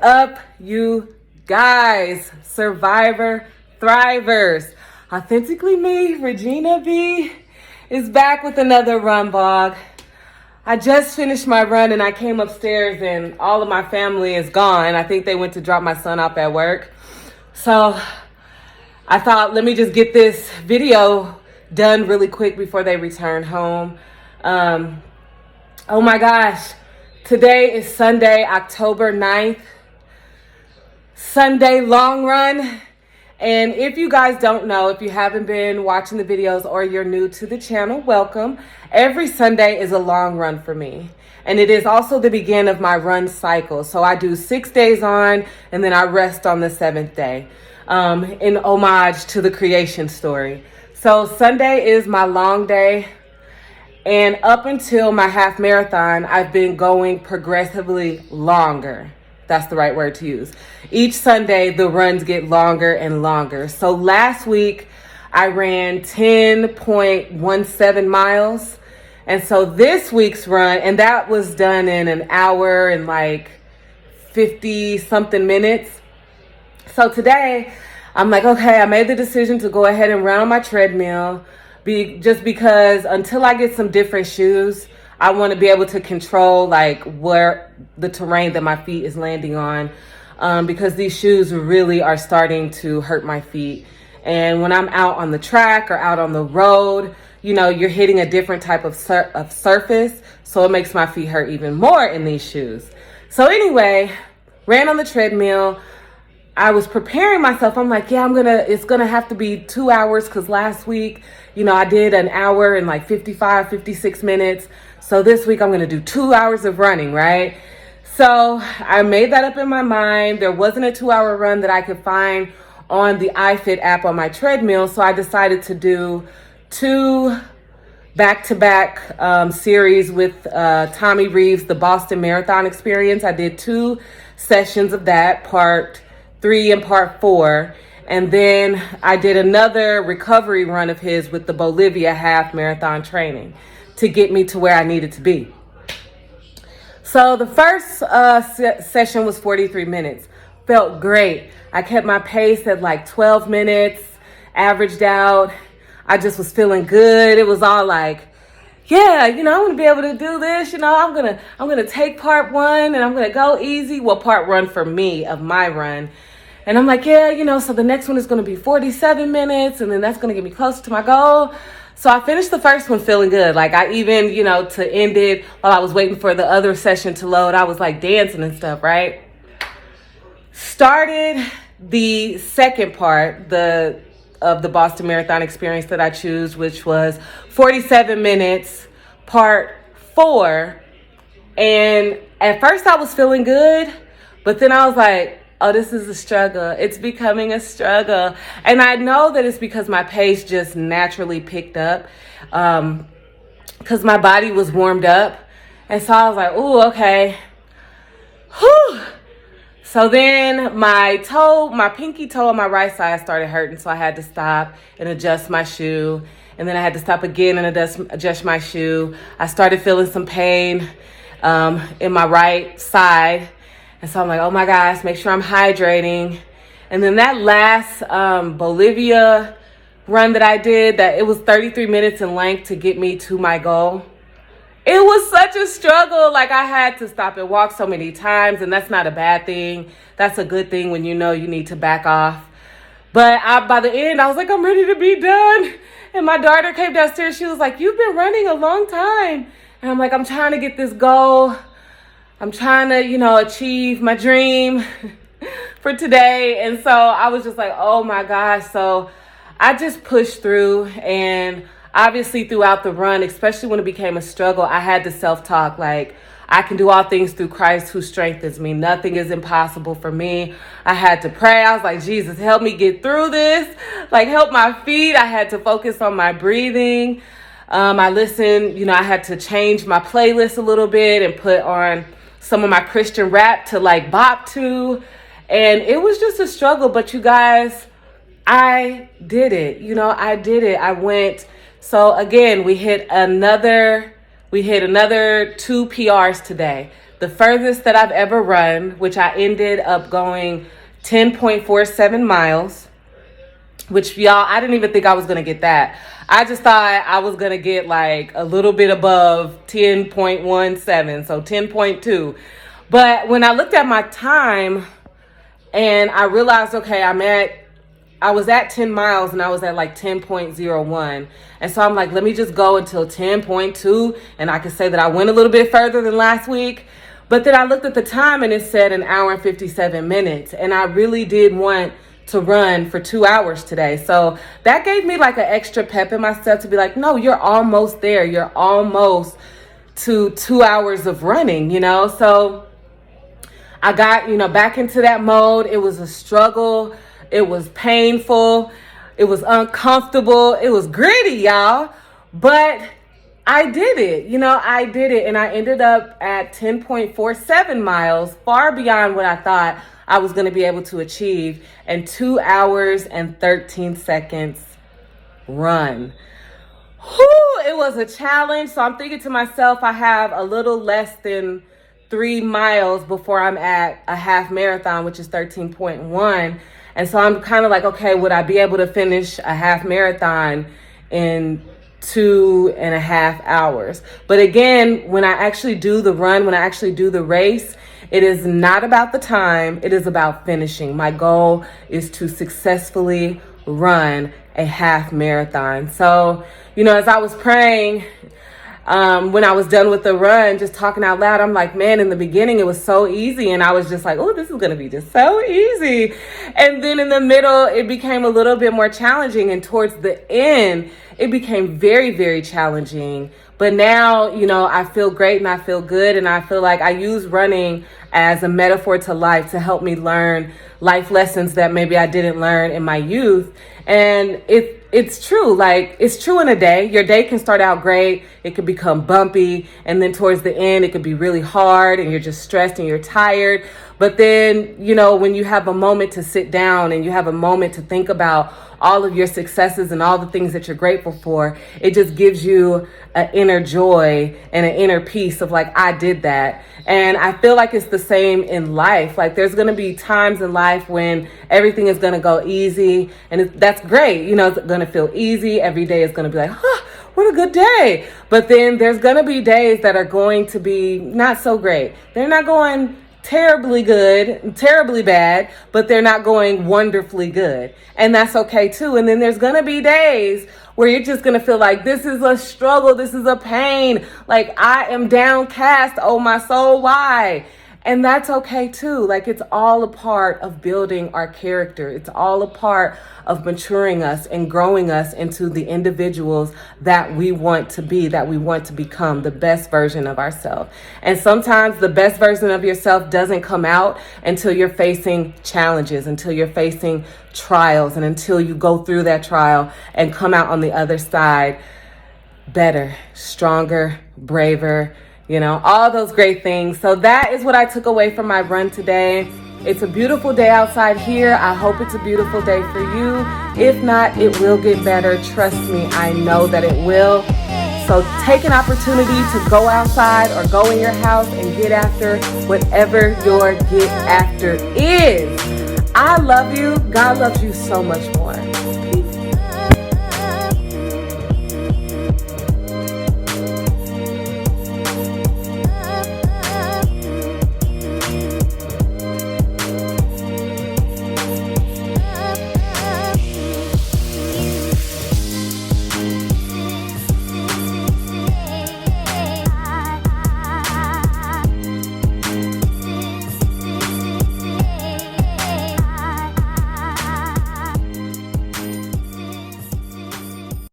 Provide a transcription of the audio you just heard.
up, you guys? Survivor Thrivers. Authentically me, Regina B, is back with another run vlog. I just finished my run and I came upstairs and all of my family is gone. I think they went to drop my son off at work. So I thought, let me just get this video done really quick before they return home. Oh my gosh. Today is Sunday, October 9th. Sunday long run. And if you guys don't know, if you haven't been watching the videos or you're new to the channel, welcome. Every Sunday is a long run for me. And it is also the beginning of my run cycle. So I do 6 days on and then I rest on the 7th day in homage to the creation story. So Sunday is my long day. And up until my half marathon, I've been going progressively longer. That's the right word to use. Each Sunday, the runs get longer and longer. So last week, I ran 10.17 miles. And so this week's run, and that was done in an hour and like 50 something minutes. So today, I'm like, okay, I made the decision to go ahead and run on my treadmill. Just because until I get some different shoes, I want to be able to control like where the terrain that my feet is landing on, because these shoes really are starting to hurt my feet. And when I'm out on the track or out on the road, you know, you're hitting a different type of surface. So it makes my feet hurt even more in these shoes. So anyway, ran on the treadmill. I was preparing myself. I'm like, yeah, it's gonna have to be 2 hours because last week, you know, I did an hour and like 55, 56 minutes. So this week I'm gonna do 2 hours of running, right? So I made that up in my mind. There wasn't a 2-hour run that I could find on the iFit app on my treadmill. So I decided to do 2 back-to-back series with Tommy Reeves, the Boston Marathon Experience. I did 2 sessions of that, part 3 and part 4. And then I did another recovery run of his with the Bolivia half marathon training to get me to where I needed to be. So the first session was 43 minutes. Felt great. I kept my pace at like 12 minutes, averaged out. I just was feeling good. It was all like, yeah, you know, I'm gonna be able to do this. You know, I'm gonna take part 1 and I'm gonna go easy. Well, part 1 for me of my run. And I'm like, yeah, you know, so the next one is going to be 47 minutes and then that's going to get me closer to my goal. So I finished the first one feeling good. Like I even, you know, to end it while I was waiting for the other session to load, I was like dancing and stuff, right? Started the second part of the Boston Marathon Experience that I choose, which was 47 minutes, part 4. And at first I was feeling good, but then I was like, oh, this is a struggle. It's becoming a struggle. And I know that it's because my pace just naturally picked up because my body was warmed up. And so I was like, ooh, okay. Whew. So then my pinky toe on my right side started hurting. So I had to stop and adjust my shoe. And then I had to stop again and adjust my shoe. I started feeling some pain in my right side. And so I'm like, oh my gosh, make sure I'm hydrating. And then that last Bolivia run that I did, that it was 33 minutes in length to get me to my goal. It was such a struggle. Like I had to stop and walk so many times, and that's not a bad thing. That's a good thing when you know you need to back off. But by the end, I was like, I'm ready to be done. And my daughter came downstairs. She was like, you've been running a long time. And I'm like, I'm trying to get this goal. I'm trying to, you know, achieve my dream for today. And so I was just like, oh my gosh. So I just pushed through, and obviously throughout the run, especially when it became a struggle, I had to self-talk like, I can do all things through Christ who strengthens me. Nothing is impossible for me. I had to pray. I was like, Jesus, help me get through this. Like, help my feet. I had to focus on my breathing. I listened, you know, I had to change my playlist a little bit and put on some of my Christian rap to like bop to. And it was just a struggle. But you guys, I did it. You know, I did it. I went. So again, we hit another 2 PRs today. the furthest that I've ever run, which I ended up going 10.47 miles, which y'all, I didn't even think I was going to get that. I just thought I was going to get like a little bit above 10.17, so 10.2. But when I looked at my time and I realized, okay, I was at 10 miles and I was at like 10.01. And so I'm like, let me just go until 10.2 and I can say that I went a little bit further than last week. But then I looked at the time and it said an hour and 57 minutes. And I really did want to run for 2 hours today. So that gave me like an extra pep in my step to be like, no, you're almost there. You're almost to 2 hours of running, you know? So I got, back into that mode. It was a struggle. It was painful. It was uncomfortable. It was gritty, y'all. But I did it. I did it. And I ended up at 10.47 miles, far beyond what I thought I was going to be able to achieve, and 2 hours and 13 seconds run. Whew, it was a challenge. So I'm thinking to myself, I have a little less than 3 miles before I'm at a half marathon, which is 13.1. And so I'm kind of like, okay, would I be able to finish a half marathon in 2.5 hours? But again, when I actually do the run, when I actually do the race, it is not about the time. It is about finishing. My goal is to successfully run a half marathon. So, as I was praying, when I was done with the run, just talking out loud, I'm like, man, in the beginning, it was so easy. And I was just like, oh, this is going to be just so easy. And then in the middle, it became a little bit more challenging. And towards the end, it became very, very challenging. But now, I feel great and I feel good. And I feel like I use running as a metaphor to life to help me learn life lessons that maybe I didn't learn in my youth. And it's true. Like, it's true in a day. Your day can start out great. It could become bumpy. And then towards the end, it could be really hard and you're just stressed and you're tired. But then, when you have a moment to sit down and you have a moment to think about all of your successes and all the things that you're grateful for, it just gives you an inner joy and an inner peace of like, I did that. And I feel like it's the same in life. Like, there's going to be times in life when everything is going to go easy, and that's great. It's going to feel easy. Every day is going to be like, what a good day. But then there's going to be days that are going to be not so great. They're not going terribly good, terribly bad, but they're not going wonderfully good. And that's okay too. And then there's going to be days where you're just going to feel like this is a struggle. This is a pain. Like, I am downcast. Oh, my soul, why? And that's okay too. Like, it's all a part of building our character. It's all a part of maturing us and growing us into the individuals that we want to be, that we want to become, the best version of ourselves. And sometimes the best version of yourself doesn't come out until you're facing challenges, until you're facing trials, and until you go through that trial and come out on the other side better, stronger, braver, all those great things. So that is what I took away from my run today. It's a beautiful day outside here. I hope it's a beautiful day for you. If not, it will get better. Trust me, I know that it will. So take an opportunity to go outside or go in your house and get after whatever your get after is. I love you. God loves you so much more.